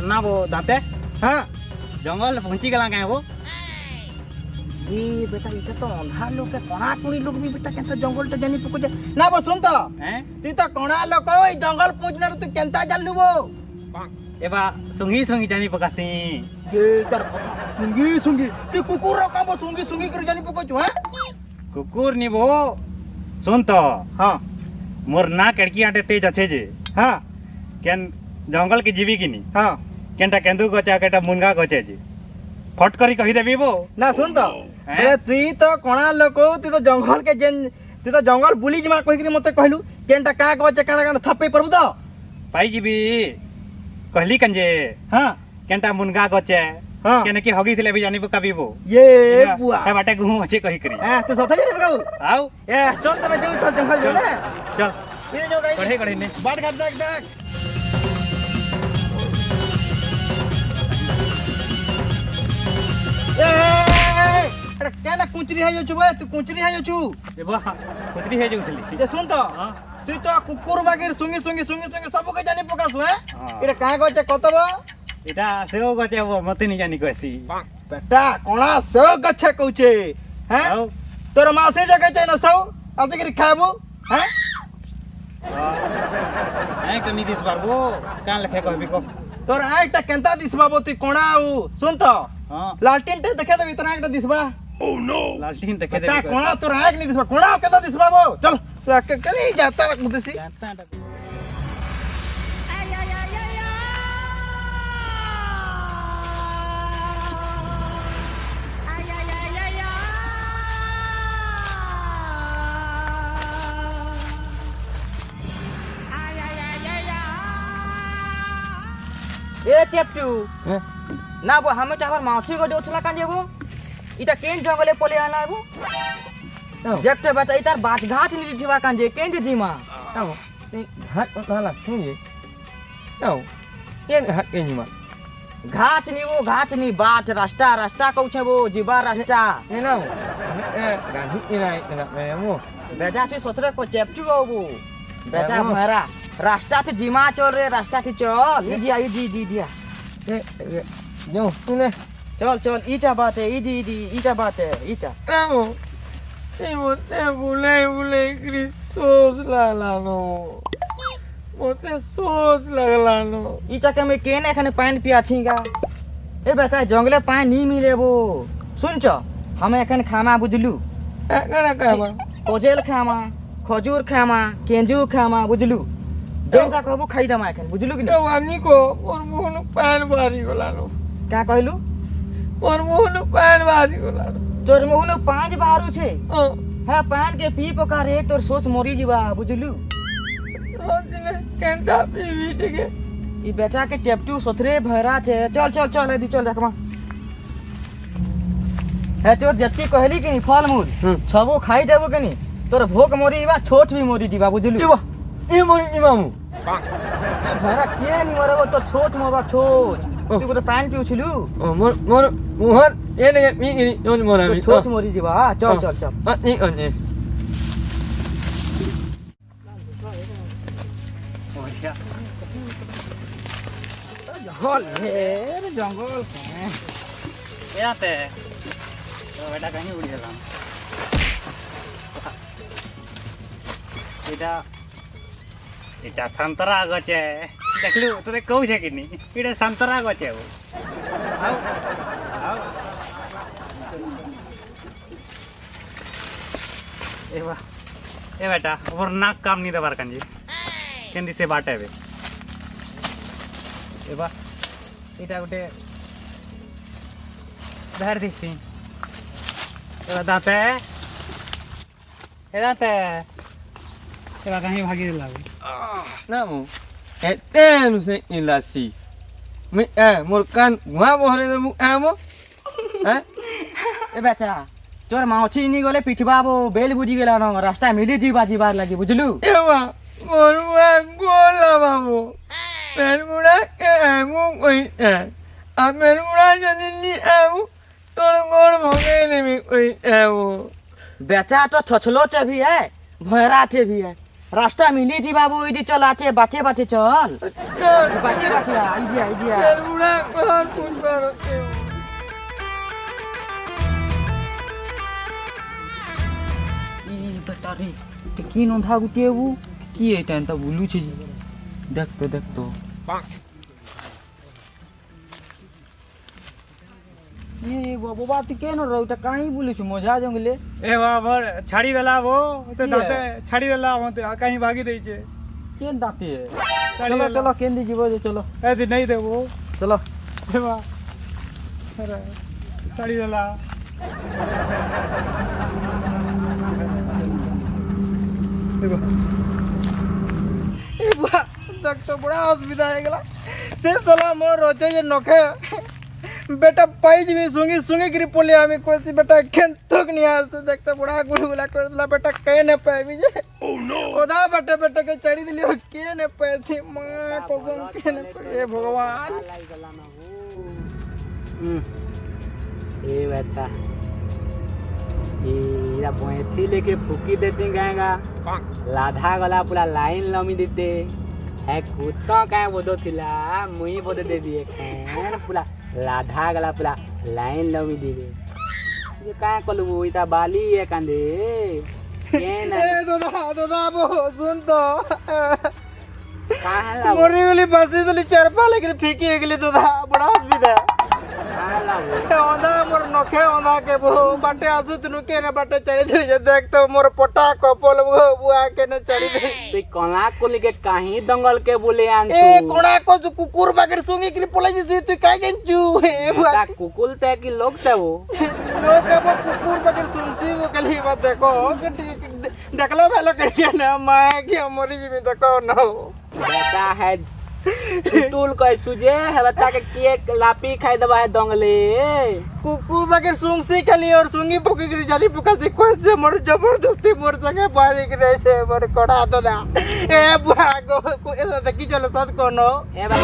ना वो दाते हाँ जंगल पहुंची गला कहीं वो ये बेटा इटा तो अंधा लोग के कोना कुड़ी लोग भी बेटा केंता जंगल टे जानी पको ना वो सुन तो हैं तू तो कोना लोग ओई जंगल पहुंचना तू केंता जानलु वो एबा सुंगी सुंगी जानी पकासी ये तर सुंगी सुंगी तू कुकुर का वो सुंगी सुंगी कर जानी पको छु हैं कुकुर नी वो सुन तो हां मोर ना कड़की आटे तेज अच्छे जे हां केन जंगल की जीवी की नी हां केनटा केंदू गचा केटा मुनगा गचे जी फट करी कही देबी वो ना सुन तो अरे तू तो कोना लोग तू तो जंगल के जेन तू तो जंगल बुली जमा कहि के मते कहलु केनटा का गचे काना थप्पे परबु तो पाई जीबी कहली कंजे हां केनटा मुनगा गचे हां केने की होगी थिले भी जानी कभी वो ये बुआ है बाटे गुहू अच्छे कही करी हां तू सोता जानी पकाऊ आओ ए चल तने जो चल जंगल जो ना चल ये जो कढ़े कढ़े ने बाट घाट देख देख अरे क्या ना कुंचरी है जो छु तू कुंचरी है जो छु ए बा कुतरी है जो थली ये सुन तो हां तू तो कुकुर बागेर सुंगी सुंगी सुंगी सुंगी सब के जानी पकासु है हाँ। इरे का गचे कतबो एटा सेओ गचे वो मते नहीं जानी कहसी बेटा कोना सो गछे कहूचे हैं आओ तोर मासे जगह छै न सौ आते के खाबू हैं ए कमी दिस बार वो कान लखे कहबी को तोर आइटा केंता दिसबाबो तू कोना उ सुन तो हां लालटेन टे देखे देबी तना एकटा दिसबा ओह नो लालटीन देखे दे बेटा कोना तोर आइक नहीं दिसबा कोना केंता दिसबाबो चल तू आके कली जाता मुदसी जानता ए टेप्टू ना वो हमें चाहर माछी को उठला कान जेबो इटा केन जंगले पले आना बो जक्ते बता इतार बात घाट नि दिवा कान जे केन जे जीमा ताओ हात काला सुनि ताओ केन हात के निमा घाट नि वो घाट नि बाट रास्ता रास्ता कहू छे वो जीवा रास्ता ए नाउ ए गांधी इनाय ना मेमो बेटा तू सोतरे को चेप्टू वो बेटा मारा रास्ता से जीमा चल रे रास्ता से चल ई जी आई जी दिया ए जो सुने चल चल ईटा बात है ई ईटा बात है ईटा ताओ ए मोते बुले क्रिस्टोस लालानो मोते सोस लगलानो ईटा के मैं केने एखने पानी पिया छीगा ए बेटा जंगले पानी नहीं मिले वो सुन छ हम एखन खामा बुझलू ए कना कामा कोजेल खामा खजूर खामा केंजू खामा बुझलू जेंता कहबो खाई दमा एखन बुझलू कि तो वानी को और मोहन पान बारी गलानो क्या कहलू और मोहन पान बारी गलानो तोर मुहनु पांच बारू छे हां है पान के पी पका रे तोर सोच मोरी जीवा बुझलू दिले केंता पीवी ठीक ई बेटा के चेप्टू सोथरे भरा छे चल चल चल दी चल देखमा है तोर जत्ती कहली कि फल मूल सबो खाई देबो कि नी तोर भोक मोरी बा छोट भी मोरी दीबा बुझलू ए मोरी इमामू भरा के नी मरबो तो छोट मोबा छोट तू को पान पिउछलू मोर मोर मोहन ए ने मी गिरी जोन मोरा मी छोट मोरी दीबा चल चल चल नहीं अन्ने ओया जंगल हे जंगल ए आते तो बेटा कहीं उड़ी गेला एटा संतरा गचे देखलू तोरे कहू छे कि नी एटा संतरा गचे वो आओ आओ ए बेटा और नाक काम नहीं दबार कंजी केंदी से बाटे बे एबा एटा गोटे धर दिसी एबा दाते ए दाते एबा कहीं भागी लागे नामू ए तेनु से इलासी मी ए मोर कान वहा बहरे मु आमो हैं ए बेटा तोर माछी नी गले पिठबाबो बेल बुझी गेला न रास्ता मिली जीवा जीवार लागी बुझलू एवा मोर वा गोला बाबू मेरमुड़ा के आमू कोई है आ मेरमुड़ा जदी आमू तोर गोड़ भगे ने मी कोई आमू बेटा तो छछलो चे भी है भयरा चे भी है रास्ता मिली थी बाबू इधी चल आचे बाटे बाटे चल बाटे बाटे आइडिया आइडिया मेरे बुढ़ा कहाँ कुछ बारते हो ई बता रे ते की नोंधा गुटे वो की एटा त बुलू छी देख तो ये बाबू बात के न रहू त काई बुलू छी मजा जंगले ए बाबर छाड़ी देला वो तो किए? दाते छाड़ी देला होते कहीं भागी दे छे केन दाते छाड़ी चलो देला। चलो केन जीवो जे चलो ऐसे नहीं दे वो चलो ए बा अरे छाड़ी देला देखो ए बुआ तक तो बड़ा असुविधा है गला से साला मोर रोचे ये नखे बेटा पाइज में सुंगी गिरी पोले हमें कोई सी बेटा खेन तक नहीं आ से देखते बड़ा गुलगुला कर दिला बेटा कहे न पाए भी जे ओदा बेटे बेटे के चढ़ी दिली के न पाए थी मां कसम के न ए भगवान ए बेटा ये भैंसी लेके फूकी देते गाएगा लाधा गला पूरा लाइन लमी देते है कुत्ता का बोदो थिला मुई बोदे दे दिए खैर पूरा लाधा गला पूरा लाइन लमी दे ये का कलबो इता बाली है कांदे केन ए दोदा वो सुन तो कहां ला मोरी वाली बसी दली चरपा लेके फीकी गली दोदा बड़ा असुविधा कहां ला ओंदा मोर नखे ओंदा के बो बाटे आसु तनु के न बाटे चढ़ी धरी जे देख तो मोर पटा कपल बुआ के न चढ़ी धरी तू कोना को लेके काहे दंगल के बोले आन ए कोणा को जो कुकुर बागर सुंगी के पोला जी तू काय गेंचू ए बुआ कुकुल ते की लोग ते वो लोग के वो कुकुर बागर सुनसी वो कली बात देखो देखलो भेलो के न मां के मोरी जी में देखो न बेटा है टूल कोई सुजे है बता के केक लापी खाई दबा है दंगले कुकुर बागर सुंगी खाली और सुंगी पुकी के जाली पुका से कोई से मोर जबरदस्ती मोर संगे बारी के रहे छे मोर कोड़ा तो दा ए बुआ को ऐसा देखी चलो सत कोनो ए बा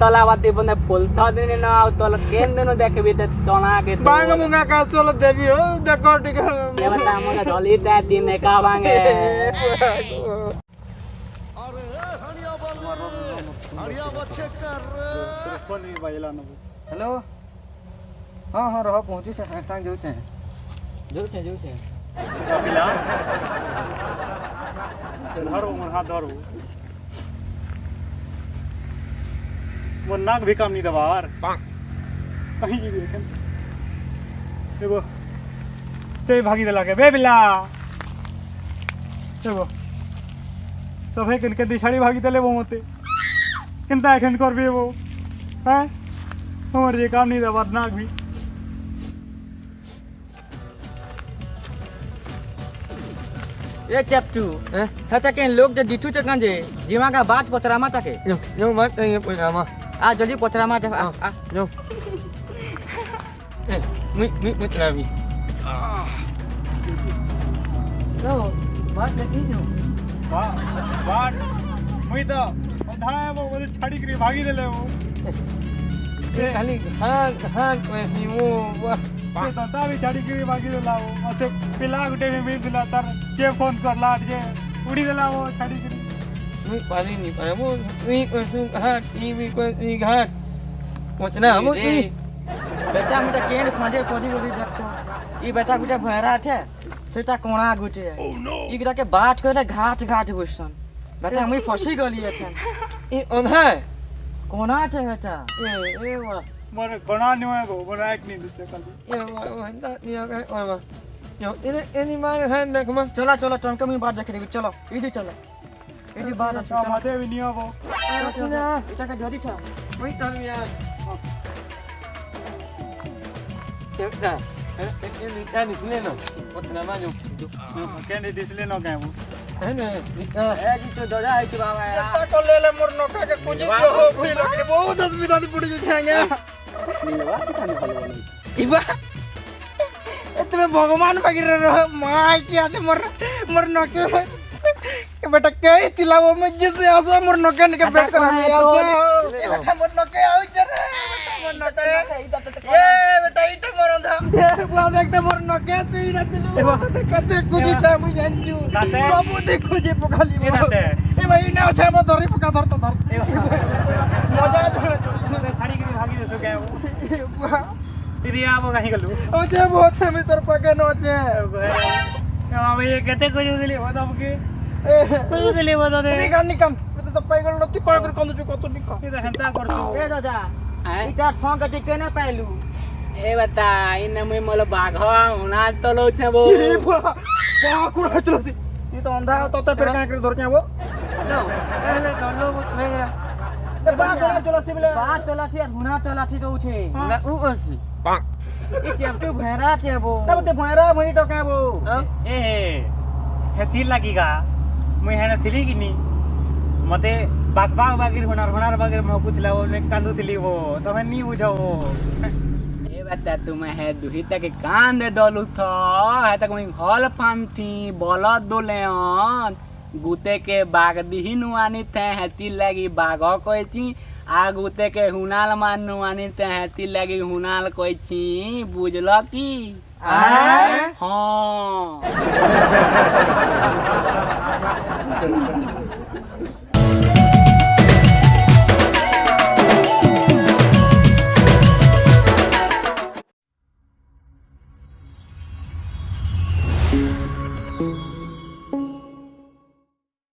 तलावाती बने फुलथा दिन न आउ तल केन दिन देखबी त तना के बांग मुंगा का चलो देवी हो देखो ठीक ए बता मोने धली दे दिन का बांगे फोन नहीं बाजला न हेलो हां रह पहुंची से सांग जो छे कपिला धरो मोर हाथ धरो वो नाक भी काम नहीं दबार कहीं भी देखें देखो ते भागी दला के बे बिल्ला देखो सब है किनके दिशाड़ी भागी दले वो मते किंता एखन कर भी वो हैं हमारे ये काम नहीं दबार नाक भी ए चैप्टू हता के लोग जे डिठू चकन जे जीवा का बात पचरामा तके यो मत ये पजामा आ जल्दी पचरामा आ यो ए मी चलावी लो बात लगी जो वाट मुई तो अंधा वो छाड़ी करी भागी देले वो खाली हाँ वैसी वो ये तो ता भी छाड़ी करी भागी देला वो असे पिला गुटे में भी दिला तर के फोन कर लाट जे उड़ी देला वो छाड़ी करी मी पानी नहीं पाया वो मी को सुन हाथ टीवी को सी घाट पहुंचना हम बेटा मुझे केन खोजे कोडी बोली देखतो ई बेटा गुटे भरा छे सेटा कोणा गुटे ई गुटा के बाट करे घाट घाट घुसन बेटा मुई फसी गली एथन ये ओंधा कोणा छे बेटा ए वाह मोर कोना नहीं है वो मोर एक नहीं दिसे कल ये वो हंदा नहीं आ गए और बस यो इनी मार है देख म चलो चलो टंके में बात देख रही चलो इधी चलो इधी बात तो माथे भी नहीं है वो इटा का जड़ी था वही चल यार देखा ये निकाल निकले ना पतना मा जो केने दिसले न काय वो है ना ए जी तो ददा है बाबा ऐसा को ले मोर नोका के कुछ जो हो भई लगे बहुत असुविधा दी पड़ी जो जाएंगे मिलवा कितने भले इबा तुम्हें भगवान वगैरह रहो मां की आते मोर नोके के बेटा के तिला वो में जैसे आसा मोर नोके के बैठ कर हम आसा ए बेटा मोर नोके आओ जरा मोर नोके ए बेटा इटा मोर अंधा बुआ देखते मोर नके तुई नतिलु कते कुजी छे मुई जानजू दाते? सब देखु जे पकाली ए दाते? ए भाई ना छे मो धरी पका धर तो धर मजा जोड़े छाड़ी के भागी देसो क्या बुआ दीदी आप कहीं गलू ओ जे बहुत छे मी तोर पके न छे अब ये कहते कुछ दिली बता के कुछ दिली बता दे निकम तो पैगल नती कोइ कर कंदु छु कतो निकम ये तो हंता कर तू ए दादा इटा संग के केने पाइलु ए बता इन मैं मोल बाघवा हुना तो लो छे वो ए बुआ बुआ कुड़ा चलसी ये तो अंधा तो फिर का कर धर छे वो लो एले लो मेरा ए बा कोड़ा चलसी बले बात चलाथी और हुना चलाथी तो उठे उ अछि ई चेप्टू भेरा चेबो तब ते भयरा भनी टकाबो ए हेती लागीगा मुई हेने थिली कि नी मते बागबाग बागिर होनार बागिर म पुछला वो ने कांदो थिली वो तमे नी बुझो ए बता तुम है दुही तक कान दे डलू थो है तक मैं हॉल पांती बलद दोलेन गुते के बाग दिही नुआनी थे हेती लगी बाघ कोइची आ गुते के हुनाल मान नुआनी थे हेती लगी हुनाल कोइची बुझलो की आय हां